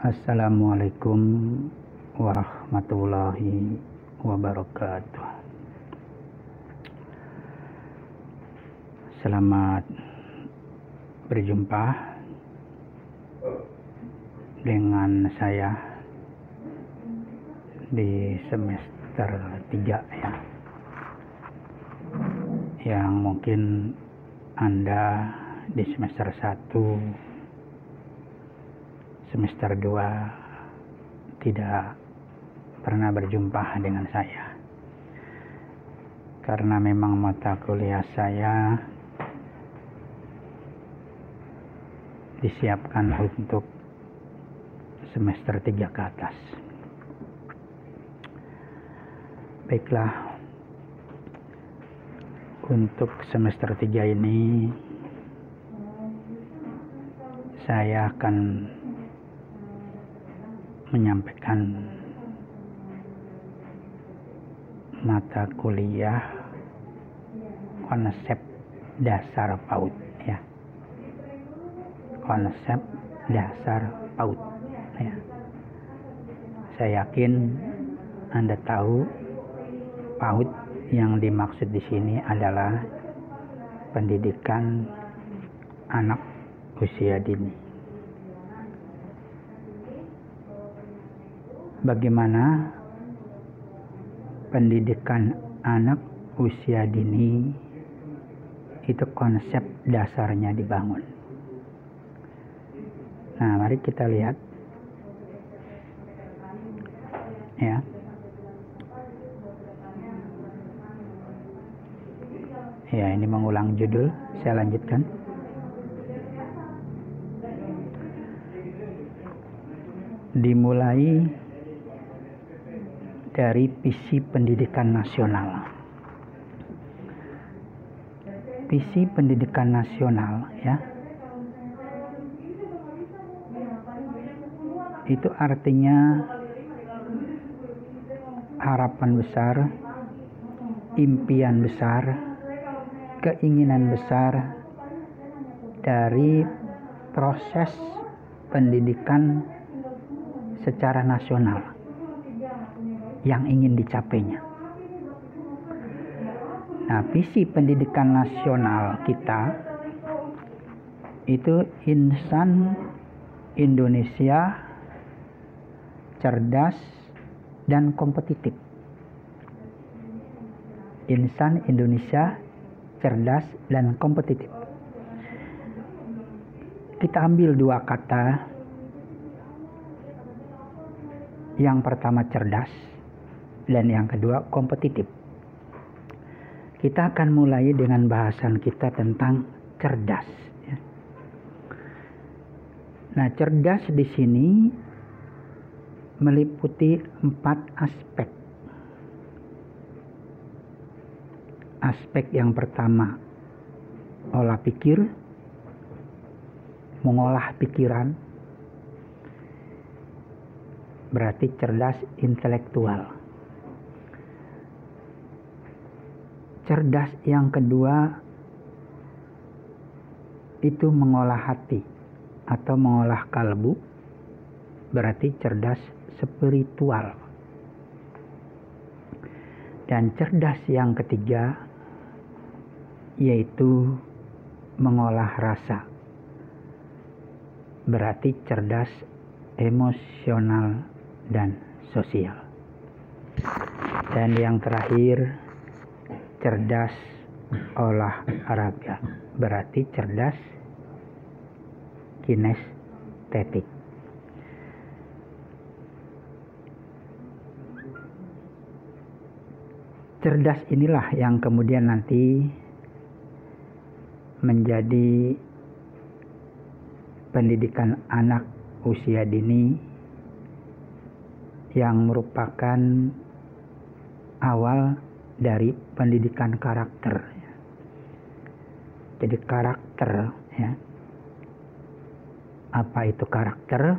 Assalamualaikum warahmatullahi wabarakatuh. Selamat berjumpa dengan saya di semester 3 ya. Yang mungkin Anda di semester 1, semester 2 tidak pernah berjumpa dengan saya. Karena memang mata kuliah saya disiapkan untuk semester 3 ke atas. Baiklah, untuk semester 3 ini saya akan menyampaikan mata kuliah konsep dasar PAUD ya. Konsep dasar PAUD ya. Saya yakin Anda tahu PAUD yang dimaksud di sini adalah pendidikan anak usia dini. Bagaimana pendidikan anak usia dini itu konsep dasarnya dibangun. Nah, mari kita lihat ya. Ya, ini mengulang judul, saya lanjutkan. Dimulai dari visi pendidikan nasional. Visi pendidikan nasional ya. Itu artinya harapan besar, impian besar, keinginan besar dari proses pendidikan secara nasional yang ingin dicapainya. Nah, visi pendidikan nasional kita itu insan Indonesia cerdas dan kompetitif. Insan Indonesia cerdas dan kompetitif. Kita ambil dua kata. Yang pertama cerdas dan yang kedua kompetitif. Kita akan mulai dengan bahasan kita tentang cerdas. Nah, cerdas di sini meliputi 4 aspek. Aspek yang pertama, olah pikir, mengolah pikiran, berarti cerdas intelektual. Cerdas yang kedua itu mengolah hati atau mengolah kalbu, berarti cerdas spiritual. Dan cerdas yang ketiga yaitu mengolah rasa, berarti cerdas emosional dan sosial. Dan yang terakhir, cerdas olahraga, berarti cerdas kinestetik. Cerdas inilah yang kemudian nanti menjadi pendidikan anak usia dini yang merupakan awal dari pendidikan karakter. Jadi karakter ya. Apa itu karakter?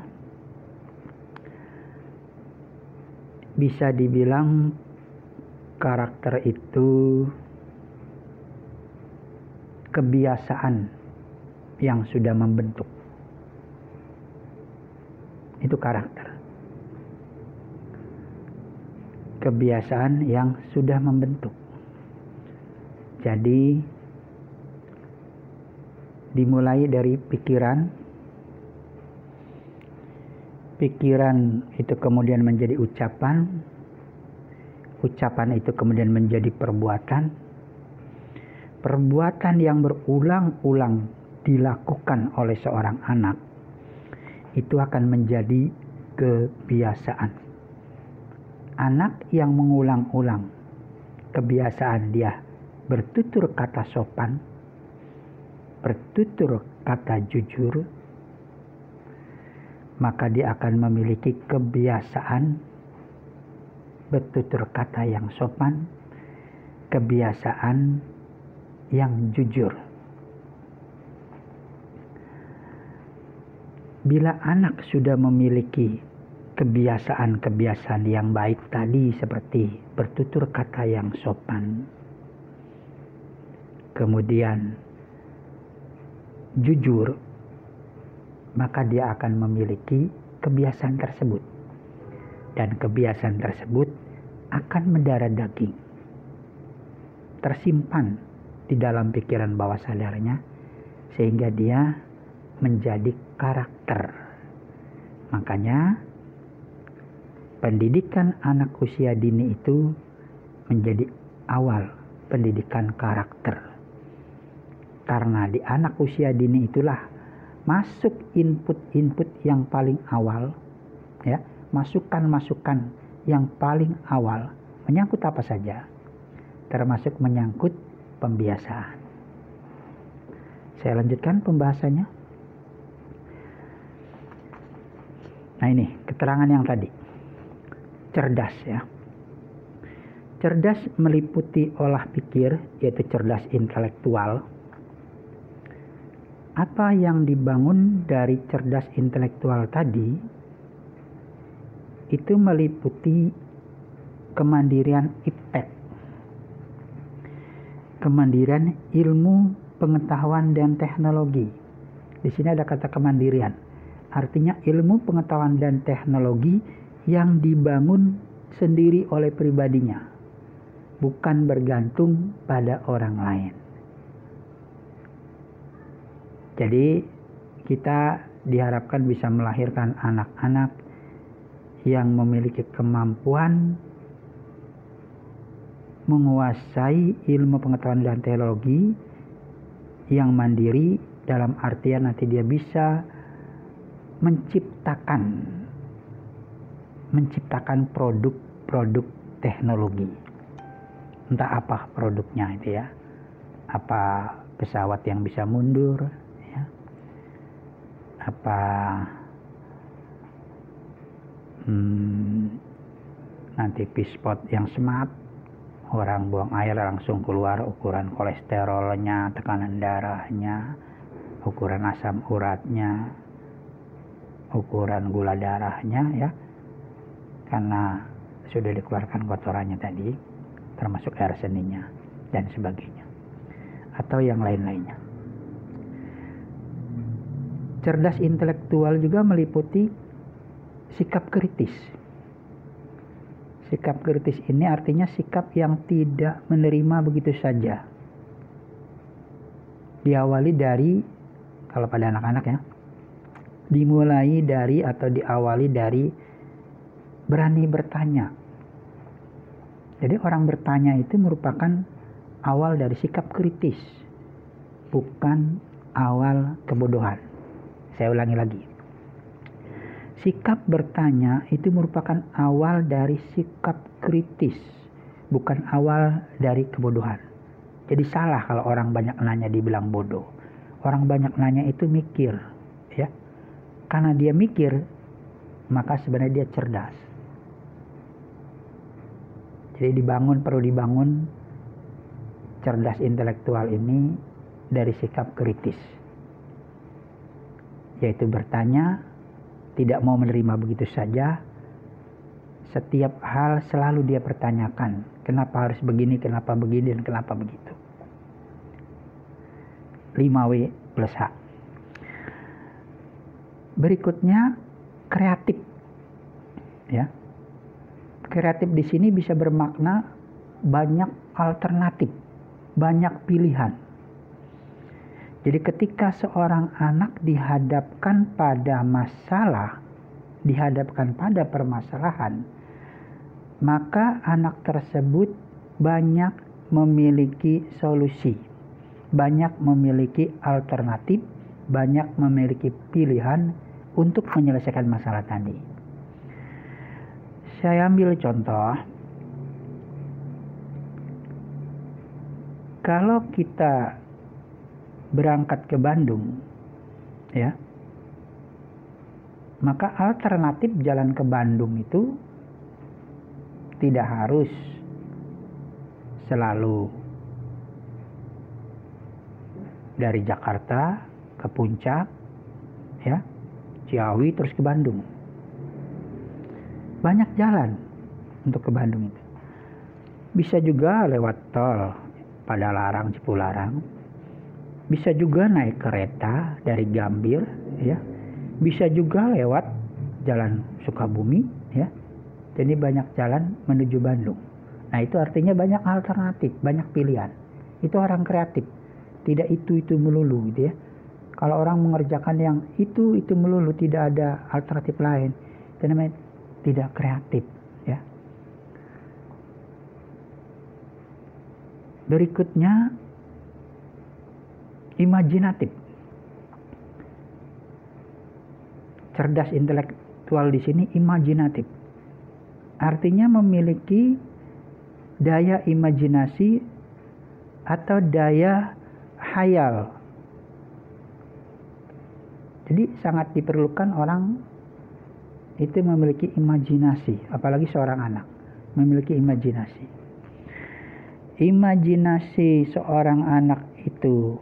Bisa dibilang karakter itu kebiasaan yang sudah membentuk. Itu membentuk karakter. Kebiasaan yang sudah membentuk. Jadi dimulai dari pikiran. Pikiran itu kemudian menjadi ucapan. Ucapan itu kemudian menjadi perbuatan. Perbuatan yang berulang-ulang dilakukan oleh seorang anak itu akan menjadi kebiasaan. Anak yang mengulang-ulang kebiasaan dia bertutur kata sopan, bertutur kata jujur, maka dia akan memiliki kebiasaan bertutur kata yang sopan, kebiasaan yang jujur. Bila anak sudah memiliki kebiasaan-kebiasaan yang baik tadi seperti bertutur kata yang sopan, kemudian jujur, maka dia akan memiliki kebiasaan tersebut. Dan kebiasaan tersebut akan mendarah daging, tersimpan di dalam pikiran bawah sadarnya, sehingga dia menjadi karakter. Makanya pendidikan anak usia dini itu menjadi awal pendidikan karakter. Karena di anak usia dini itulah masuk input-input yang paling awal, ya, masukan-masukan yang paling awal menyangkut apa saja, termasuk menyangkut pembiasaan. Saya lanjutkan pembahasannya. Nah, ini keterangan yang tadi. Cerdas, ya. Cerdas meliputi olah pikir, yaitu cerdas intelektual. Apa yang dibangun dari cerdas intelektual tadi itu meliputi kemandirian iptek, kemandirian ilmu, pengetahuan dan teknologi. Di sini ada kata kemandirian, artinya ilmu, pengetahuan dan teknologi yang dibangun sendiri oleh pribadinya, bukan bergantung pada orang lain. Jadi kita diharapkan bisa melahirkan anak-anak yang memiliki kemampuan menguasai ilmu, pengetahuan dan teknologi yang mandiri, dalam artian nanti dia bisa menciptakan produk-produk teknologi. Entah apa produknya itu, ya. Apa pesawat yang bisa mundur, ya. Apa nanti pispot yang smart, orang buang air langsung keluar ukuran kolesterolnya, tekanan darahnya, ukuran asam uratnya, ukuran gula darahnya, ya, karena sudah dikeluarkan kotorannya tadi, termasuk air seninya dan sebagainya, atau yang lain-lainnya. Cerdas intelektual juga meliputi sikap kritis. Sikap kritis ini artinya sikap yang tidak menerima begitu saja. Diawali dari, kalau pada anak-anak, ya, dimulai dari atau diawali dari berani bertanya. Jadi orang bertanya itu merupakan awal dari sikap kritis, bukan awal kebodohan. Saya ulangi lagi. Sikap bertanya itu merupakan awal dari sikap kritis, bukan awal dari kebodohan. Jadi salah kalau orang banyak nanya dibilang bodoh. Orang banyak nanya itu mikir, ya. Karena dia mikir, maka sebenarnya dia cerdas. Jadi perlu dibangun cerdas intelektual ini dari sikap kritis, yaitu bertanya, tidak mau menerima begitu saja. Setiap hal selalu dia pertanyakan, kenapa harus begini, kenapa begini, dan kenapa begitu. 5W+H. Berikutnya, kreatif. Ya. Kreatif di sini bisa bermakna banyak alternatif, banyak pilihan. Jadi ketika seorang anak dihadapkan pada masalah, dihadapkan pada permasalahan, maka anak tersebut banyak memiliki solusi, banyak memiliki alternatif, banyak memiliki pilihan untuk menyelesaikan masalah tadi. Saya ambil contoh, kalau kita berangkat ke Bandung, ya, maka alternatif jalan ke Bandung itu tidak harus selalu dari Jakarta ke Puncak, ya, Ciawi terus ke Bandung. Banyak jalan untuk ke Bandung itu. Bisa juga lewat tol Padalarang, Cipularang. Bisa juga naik kereta dari Gambir, ya. Bisa juga lewat jalan Sukabumi, ya. Jadi banyak jalan menuju Bandung. Nah, itu artinya banyak alternatif, banyak pilihan. Itu orang kreatif. Tidak itu melulu, gitu ya. Kalau orang mengerjakan yang itu melulu, tidak ada alternatif lain, itu namanya tidak kreatif, ya. Berikutnya imajinatif. Cerdas intelektual di sini imajinatif. Artinya memiliki daya imajinasi atau daya hayal. Jadi sangat diperlukan orang itu memiliki imajinasi, apalagi seorang anak memiliki imajinasi. Imajinasi seorang anak itu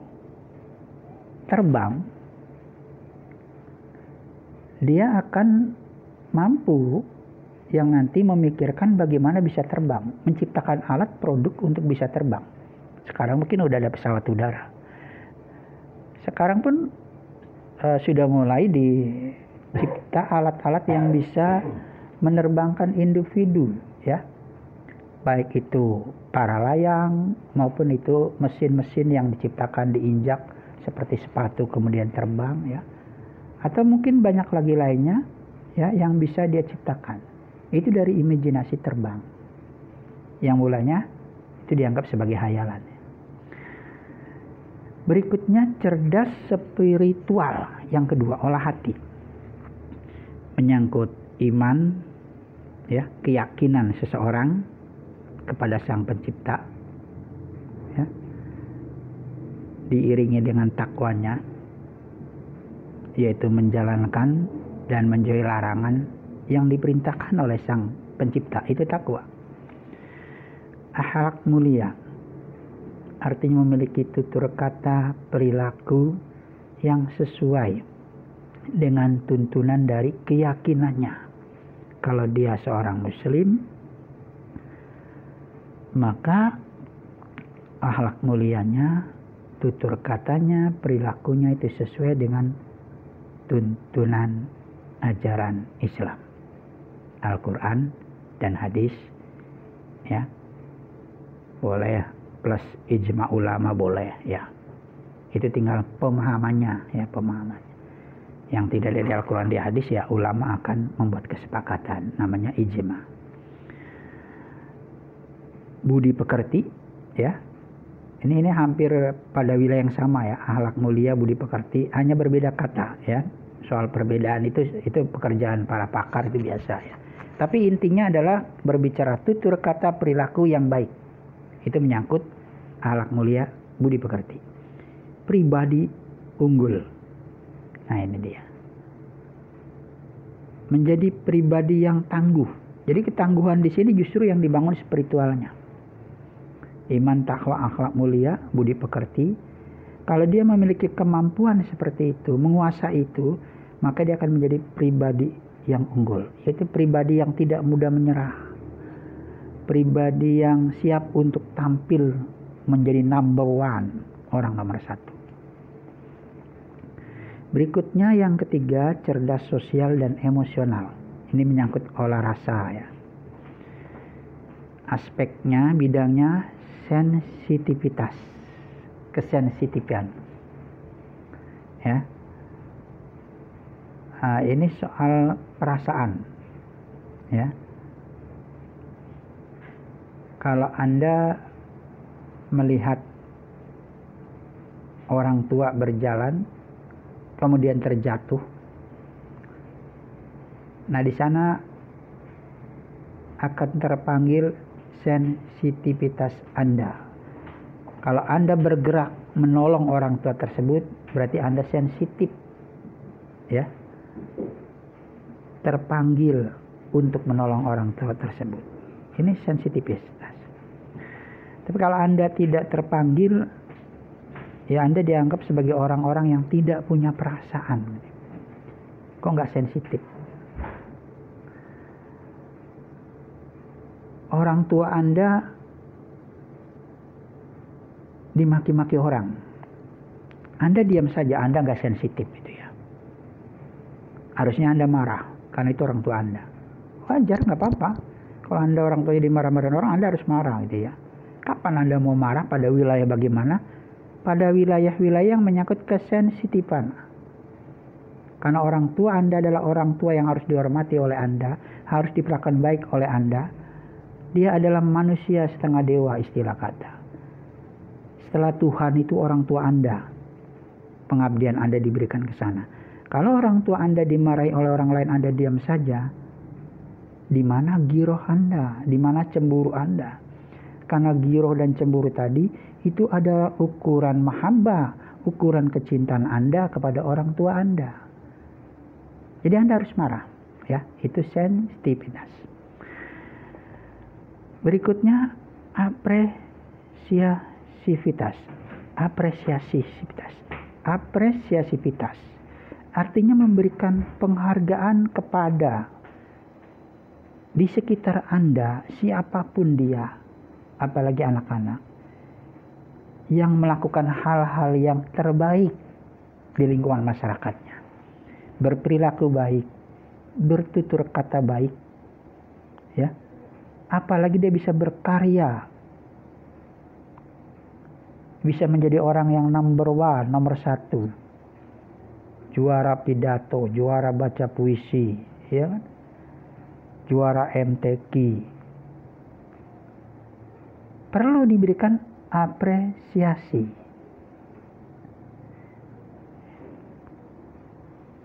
terbang, dia akan mampu yang nanti memikirkan bagaimana bisa terbang, menciptakan alat produk untuk bisa terbang. Sekarang mungkin udah ada pesawat udara. Sekarang pun sudah mulai dicipta alat-alat yang bisa menerbangkan individu, ya. Baik itu para layang maupun itu mesin-mesin yang diciptakan diinjak seperti sepatu kemudian terbang, ya. Atau mungkin banyak lagi lainnya, ya, yang bisa dia ciptakan. Itu dari imajinasi terbang. Yang mulanya itu dianggap sebagai hayalan. Berikutnya cerdas spiritual. Yang kedua, olah hati. Menyangkut iman, ya, keyakinan seseorang kepada Sang Pencipta, ya, diiringi dengan takwanya, yaitu menjalankan dan menjauhi larangan yang diperintahkan oleh Sang Pencipta. Itu takwa. Akhlak mulia, artinya memiliki tutur kata, perilaku yang sesuai dengan tuntunan dari keyakinannya. Kalau dia seorang muslim, maka akhlak mulianya, tutur katanya, perilakunya itu sesuai dengan tuntunan ajaran Islam, Al-Quran dan hadis, ya. Boleh plus ijma ulama boleh, ya. Itu tinggal pemahamannya, ya, pemahaman. Yang tidak dari Al-Quran di hadis, ya, ulama akan membuat kesepakatan, namanya ijma. Budi pekerti, ya. Ini hampir pada wilayah yang sama, ya. Akhlak mulia, budi pekerti, hanya berbeda kata, ya. Soal perbedaan itu pekerjaan para pakar, itu biasa, ya. Tapi intinya adalah berbicara tutur kata, perilaku yang baik. Itu menyangkut akhlak mulia, budi pekerti. Pribadi unggul. Nah, ini dia. Menjadi pribadi yang tangguh. Jadi ketangguhan di sini justru yang dibangun spiritualnya. Iman, takwa, akhlak mulia, budi pekerti. Kalau dia memiliki kemampuan seperti itu, menguasai itu, maka dia akan menjadi pribadi yang unggul. Yaitu pribadi yang tidak mudah menyerah. Pribadi yang siap untuk tampil menjadi number one, orang nomor satu. Berikutnya yang ketiga, cerdas sosial dan emosional. Ini menyangkut olah rasa ya. Aspeknya, bidangnya sensitivitas, kesensitifan. Ya. Ini soal perasaan. Ya. Kalau Anda melihat orang tua berjalan kemudian terjatuh, nah di sana akan terpanggil sensitivitas Anda. Kalau Anda bergerak menolong orang tua tersebut, berarti Anda sensitif, ya, terpanggil untuk menolong orang tua tersebut. Ini sensitivitas. Tapi kalau Anda tidak terpanggil, ya Anda dianggap sebagai orang-orang yang tidak punya perasaan. Kok nggak sensitif? Orang tua Anda dimaki-maki orang, Anda diam saja, Anda nggak sensitif gitu ya. Harusnya Anda marah, karena itu orang tua Anda. Wajar, nggak apa-apa. Kalau Anda orang tuanya dimarah-marahin orang, Anda harus marah gitu ya. Kapan Anda mau marah, pada wilayah bagaimana? Pada wilayah-wilayah yang menyangkut kesensitifan. Karena orang tua Anda adalah orang tua yang harus dihormati oleh Anda, harus diperlakukan baik oleh Anda. Dia adalah manusia setengah dewa, istilah kata. Setelah Tuhan itu orang tua Anda, pengabdian Anda diberikan ke sana. Kalau orang tua Anda dimarahi oleh orang lain, Anda diam saja. Di mana giroh Anda? Di mana cemburu Anda? Karena giroh dan cemburu tadi itu adalah ukuran mahabbah, ukuran kecintaan Anda kepada orang tua Anda. Jadi Anda harus marah, ya. Itu sensitivitas. Berikutnya apresiasivitas. Apresiasivitas artinya memberikan penghargaan kepada di sekitar Anda, siapapun dia, apalagi anak-anak, yang melakukan hal-hal yang terbaik di lingkungan masyarakatnya. Berperilaku baik, bertutur kata baik, ya. Apalagi dia bisa berkarya, bisa menjadi orang yang number 1, juara pidato, juara baca puisi, ya kan? Juara MTQ. Perlu diberikan apresiasi,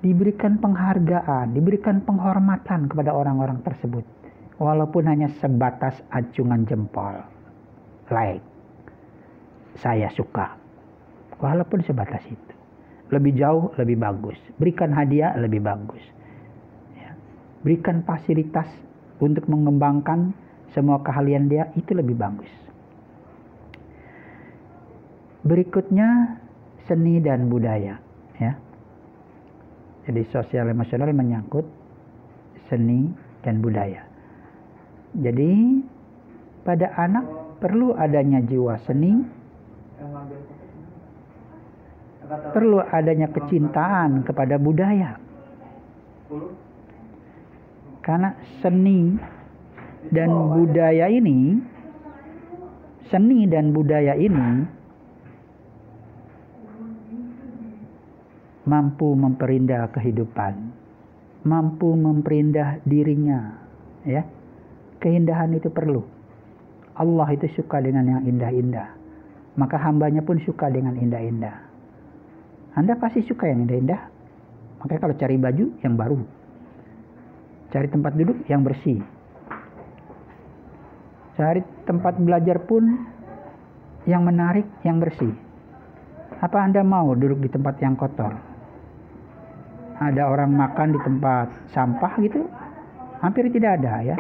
diberikan penghargaan, diberikan penghormatan kepada orang-orang tersebut, walaupun hanya sebatas acungan jempol, like, saya suka, walaupun sebatas itu. Lebih jauh lebih bagus. Berikan hadiah lebih bagus, ya. Berikan fasilitas untuk mengembangkan semua keahlian dia, itu lebih bagus. Berikutnya seni dan budaya, ya. Jadi sosial emosional menyangkut seni dan budaya. Jadi pada anak perlu adanya jiwa seni, perlu adanya kecintaan kepada budaya. Karena seni dan budaya ini mampu memperindah kehidupan, mampu memperindah dirinya, ya. Keindahan itu perlu. Allah itu suka dengan yang indah-indah, maka hambanya pun suka dengan indah-indah. Anda pasti suka yang indah-indah. Makanya kalau cari baju yang baru, cari tempat duduk yang bersih, cari tempat belajar pun yang menarik, yang bersih. Apa Anda mau duduk di tempat yang kotor? Ada orang makan di tempat sampah gitu? Hampir tidak ada, ya.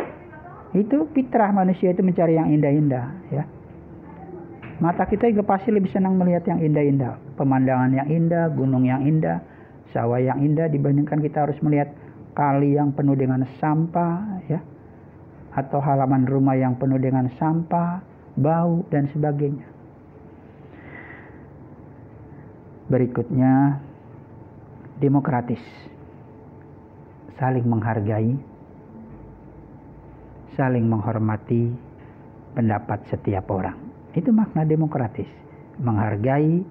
Itu fitrah manusia itu mencari yang indah-indah, ya. Mata kita juga pasti lebih senang melihat yang indah-indah, pemandangan yang indah, gunung yang indah, sawah yang indah, dibandingkan kita harus melihat kali yang penuh dengan sampah, ya, atau halaman rumah yang penuh dengan sampah, bau dan sebagainya. Berikutnya demokratis, saling menghargai, saling menghormati pendapat setiap orang. Itu makna demokratis, menghargai,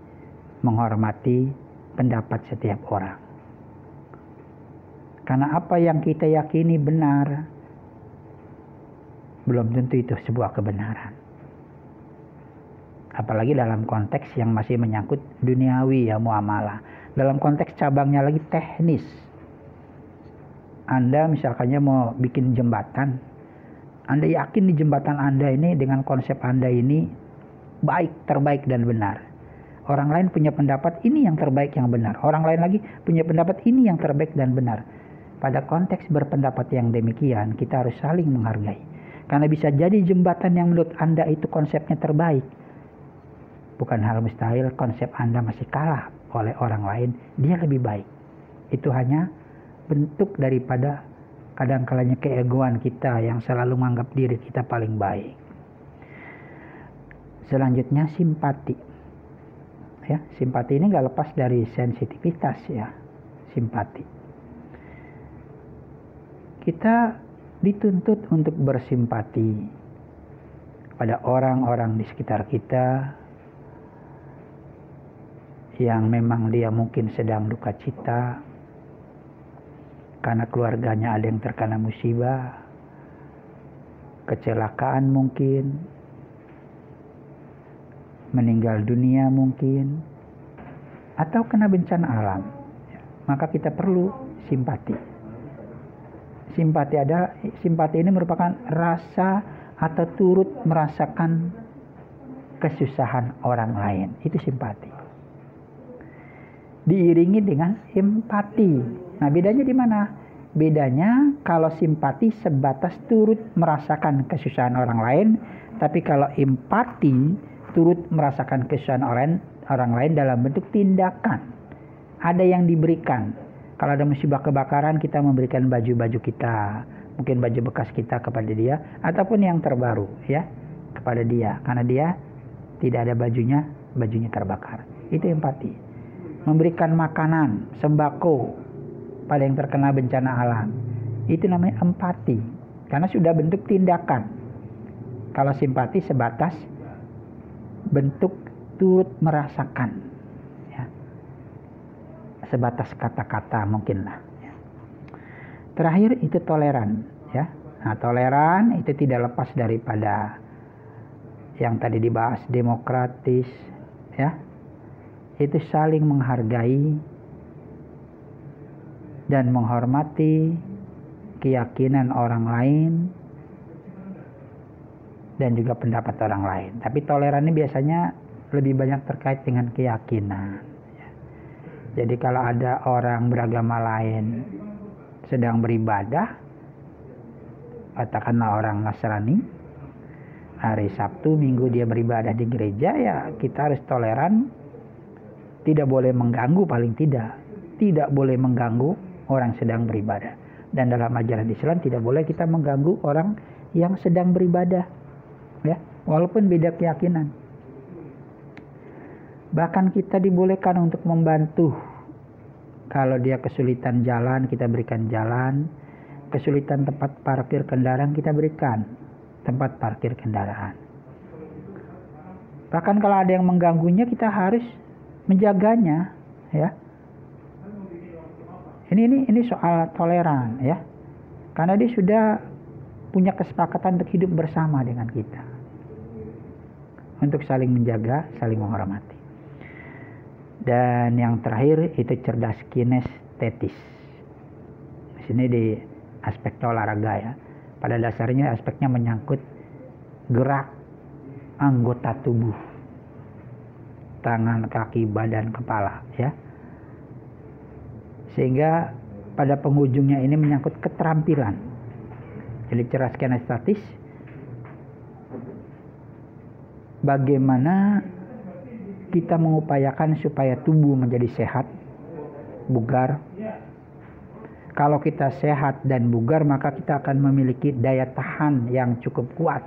menghormati pendapat setiap orang. Karena apa yang kita yakini benar, belum tentu itu sebuah kebenaran. Apalagi dalam konteks yang masih menyangkut duniawi ya, muamalah. Dalam konteks cabangnya lagi teknis. Anda misalkannya mau bikin jembatan, Anda yakin di jembatan Anda ini dengan konsep Anda ini baik, terbaik dan benar. Orang lain punya pendapat ini yang terbaik yang benar. Orang lain lagi punya pendapat ini yang terbaik dan benar. Pada konteks berpendapat yang demikian, kita harus saling menghargai. Karena bisa jadi jembatan yang menurut Anda itu konsepnya terbaik. Bukan hal mustahil konsep Anda masih kalah oleh orang lain, dia lebih baik. Itu hanya bentuk daripada kadang-kalanya keegoan kita yang selalu menganggap diri kita paling baik. Selanjutnya simpati. Ya, simpati ini gak lepas dari sensitivitas ya, simpati. Kita dituntut untuk bersimpati pada orang-orang di sekitar kita yang memang dia mungkin sedang duka cita karena keluarganya ada yang terkena musibah, kecelakaan mungkin, meninggal dunia mungkin, atau kena bencana alam. Maka kita perlu simpati. Simpati ini merupakan rasa atau turut merasakan kesusahan orang lain. Itu simpati. Diiringi dengan empati. Nah, bedanya di mana? Bedanya kalau simpati sebatas turut merasakan kesusahan orang lain, tapi kalau empati turut merasakan kesusahan orang lain dalam bentuk tindakan. Ada yang diberikan. Kalau ada musibah kebakaran, kita memberikan baju-baju kita, mungkin baju bekas kita kepada dia, ataupun yang terbaru ya kepada dia, karena dia tidak ada bajunya terbakar. Itu empati. Memberikan makanan, sembako pada yang terkena bencana alam, itu namanya empati, karena sudah bentuk tindakan. Kalau simpati sebatas bentuk turut merasakan. Sebatas kata-kata mungkinlah. Terakhir itu toleran ya. Nah, toleran itu tidak lepas daripada yang tadi dibahas demokratis ya. Itu saling menghargai dan menghormati keyakinan orang lain dan juga pendapat orang lain. Tapi toleran ini biasanya lebih banyak terkait dengan keyakinan. Jadi kalau ada orang beragama lain sedang beribadah, katakanlah orang Nasrani, hari Sabtu, Minggu dia beribadah di gereja, ya kita harus toleran, tidak boleh mengganggu, paling tidak boleh mengganggu orang sedang beribadah. Dan dalam ajaran Islam tidak boleh kita mengganggu orang yang sedang beribadah, ya, walaupun beda keyakinan. Bahkan kita dibolehkan untuk membantu. Kalau dia kesulitan jalan, kita berikan jalan. Kesulitan tempat parkir kendaraan, kita berikan tempat parkir kendaraan. Bahkan kalau ada yang mengganggunya, kita harus menjaganya, ya. Ini soal toleran, ya. Karena dia sudah punya kesepakatan untuk hidup bersama dengan kita. Untuk saling menjaga, saling menghormati. Dan yang terakhir itu cerdas kinestetis. Di sini di aspek olahraga ya. Pada dasarnya aspeknya menyangkut gerak anggota tubuh. Tangan, kaki, badan, kepala ya. Sehingga pada penghujungnya ini menyangkut keterampilan. Jadi cerdas kinestetis bagaimana kita mengupayakan supaya tubuh menjadi sehat, bugar. Kalau kita sehat dan bugar, maka kita akan memiliki daya tahan yang cukup kuat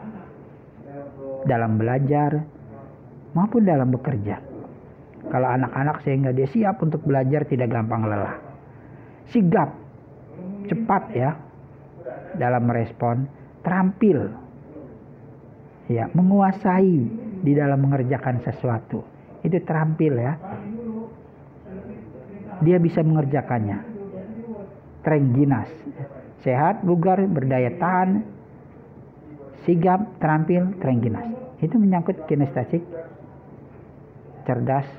dalam belajar maupun dalam bekerja. Kalau anak-anak sehingga dia siap untuk belajar, tidak gampang lelah. sigap, cepat ya dalam merespon, terampil ya, menguasai di dalam mengerjakan sesuatu. Itu terampil ya. Dia bisa mengerjakannya. Trengginas, sehat, bugar, berdaya tahan, sigap, terampil, trengginas. Itu menyangkut kinestetik, cerdas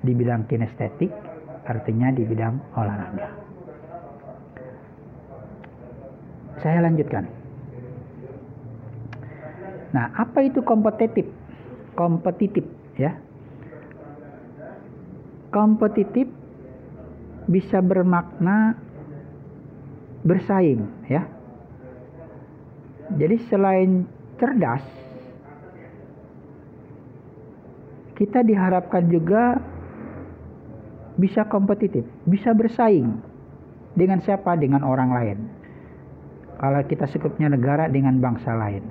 di bidang kinestetik, artinya di bidang olahraga. Saya lanjutkan. Nah, apa itu kompetitif? Kompetitif ya. Kompetitif bisa bermakna bersaing ya. Jadi selain cerdas, kita diharapkan juga bisa kompetitif, bisa bersaing. Dengan siapa? Dengan orang lain. Kalau kita skupnya negara, dengan bangsa lain.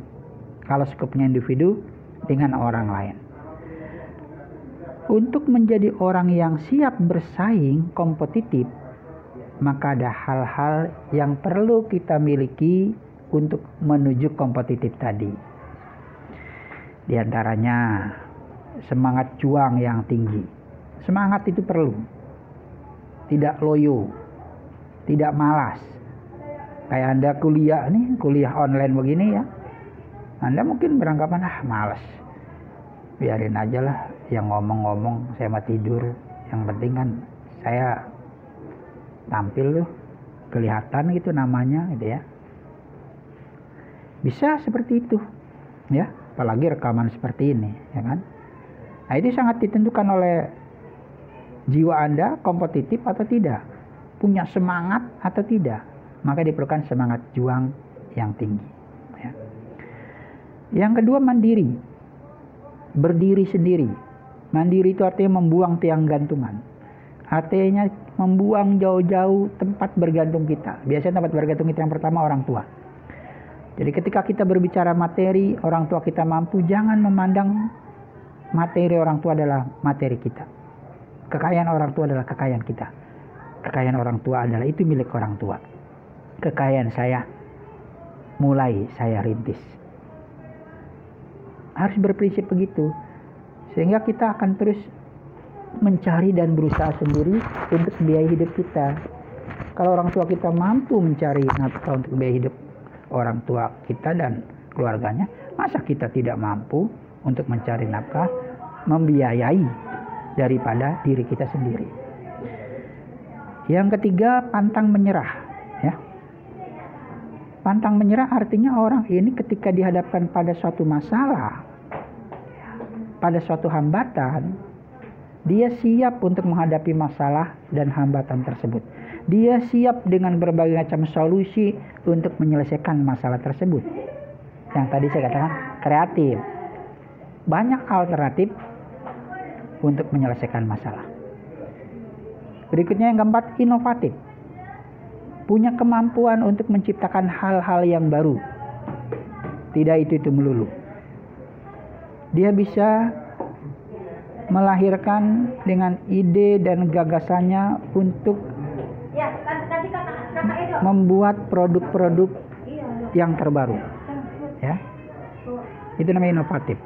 Kalau skupnya individu, dengan orang lain. Untuk menjadi orang yang siap bersaing, kompetitif, maka ada hal-hal yang perlu kita miliki untuk menuju kompetitif tadi. Di antaranya semangat juang yang tinggi. Semangat itu perlu. Tidak loyo, tidak malas. Kayak Anda kuliah online begini ya. Anda mungkin beranggapan, malas. Biarin aja lah, yang ngomong-ngomong saya mah tidur. Yang penting kan saya tampil tuh, kelihatan gitu namanya gitu ya. Bisa seperti itu ya, apalagi rekaman seperti ini ya kan. Nah, itu sangat ditentukan oleh jiwa Anda kompetitif atau tidak, punya semangat atau tidak. Maka diperlukan semangat juang yang tinggi ya. Yang kedua, mandiri, berdiri sendiri. Mandiri itu artinya membuang tiang gantungan, artinya membuang jauh-jauh tempat bergantung kita. Biasanya tempat bergantung kita yang pertama orang tua. Jadi ketika kita berbicara materi, orang tua kita mampu, jangan memandang materi orang tua adalah materi kita. Kekayaan orang tua adalah kekayaan kita. Kekayaan orang tua adalah itu milik orang tua. Kekayaan saya mulai saya rintis. Harus berprinsip begitu. Sehingga kita akan terus mencari dan berusaha sendiri untuk biaya hidup kita. Kalau orang tua kita mampu mencari nafkah untuk biaya hidup orang tua kita dan keluarganya, masa kita tidak mampu untuk mencari nafkah, membiayai daripada diri kita sendiri. Yang ketiga, pantang menyerah ya. Pantang menyerah artinya orang ini ketika dihadapkan pada suatu masalah, pada suatu hambatan, dia siap untuk menghadapi masalah dan hambatan tersebut. Dia siap dengan berbagai macam solusi untuk menyelesaikan masalah tersebut. Yang tadi saya katakan kreatif. Banyak alternatif untuk menyelesaikan masalah. Berikutnya yang keempat, inovatif. Punya kemampuan untuk menciptakan hal-hal yang baru. Tidak itu melulu. Dia bisa melahirkan dengan ide dan gagasannya untuk membuat produk-produk yang terbaru. Ya. Itu namanya inovatif.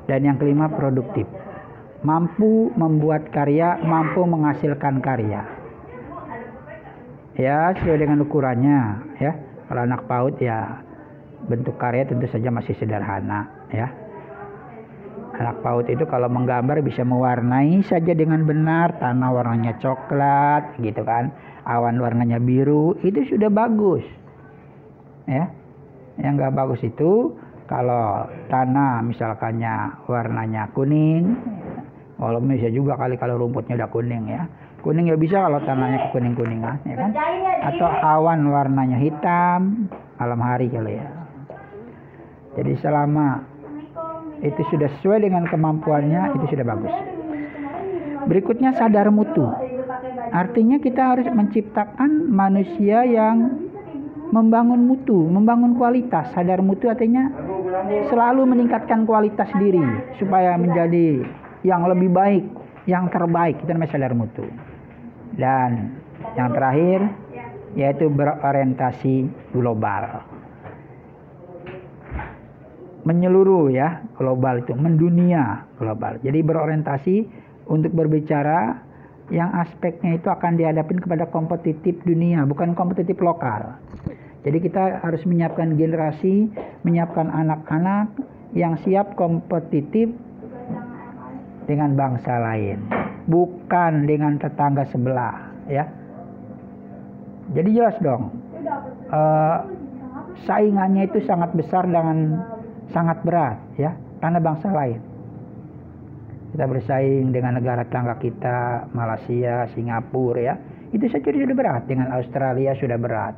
Dan yang kelima, produktif. Mampu membuat karya, mampu menghasilkan karya. Ya, sesuai dengan ukurannya ya. Kalau anak PAUD ya bentuk karya tentu saja masih sederhana ya. Anak PAUD itu kalau menggambar bisa mewarnai saja dengan benar, tanah warnanya coklat gitu kan, awan warnanya biru, itu sudah bagus ya. Yang enggak bagus itu kalau tanah misalkannya warnanya kuning, walaupun bisa juga kali kalau rumputnya udah kuning ya. Kuning ya bisa kalau tanahnya kuning-kuningan ya kan. Atau awan warnanya hitam malam hari kali ya. Jadi selama itu sudah sesuai dengan kemampuannya, itu sudah bagus. Berikutnya, sadar mutu. Artinya kita harus menciptakan manusia yang membangun mutu, membangun kualitas. Sadar mutu artinya selalu meningkatkan kualitas diri supaya menjadi yang lebih baik, yang terbaik. Itu namanya sadar mutu. Dan Yang terakhir yaitu berorientasi global. Menyeluruh ya, global itu mendunia global. Jadi berorientasi untuk berbicara yang aspeknya itu akan dihadapin kepada kompetitif dunia, bukan kompetitif lokal. Jadi kita harus menyiapkan generasi, menyiapkan anak-anak yang siap kompetitif dengan bangsa lain, bukan dengan tetangga sebelah, ya. Jadi jelas dong, saingannya itu sangat besar dan sangat berat, ya, karena bangsa lain. Kita bersaing dengan negara tetangga kita, Malaysia, Singapura, ya, itu saja sudah berat. Dengan Australia sudah berat.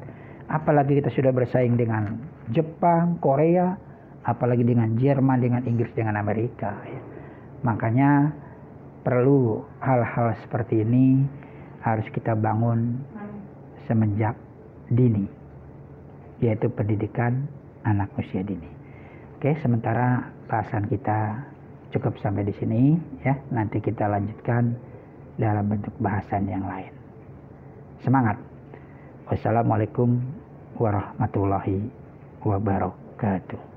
Apalagi kita sudah bersaing dengan Jepang, Korea, apalagi dengan Jerman, dengan Inggris, dengan Amerika. Ya. Makanya perlu hal-hal seperti ini harus kita bangun semenjak dini, yaitu pendidikan anak usia dini. Oke, sementara bahasan kita cukup sampai di sini, ya. Nanti kita lanjutkan dalam bentuk bahasan yang lain. Semangat. Wassalamualaikum warahmatullahi wabarakatuh.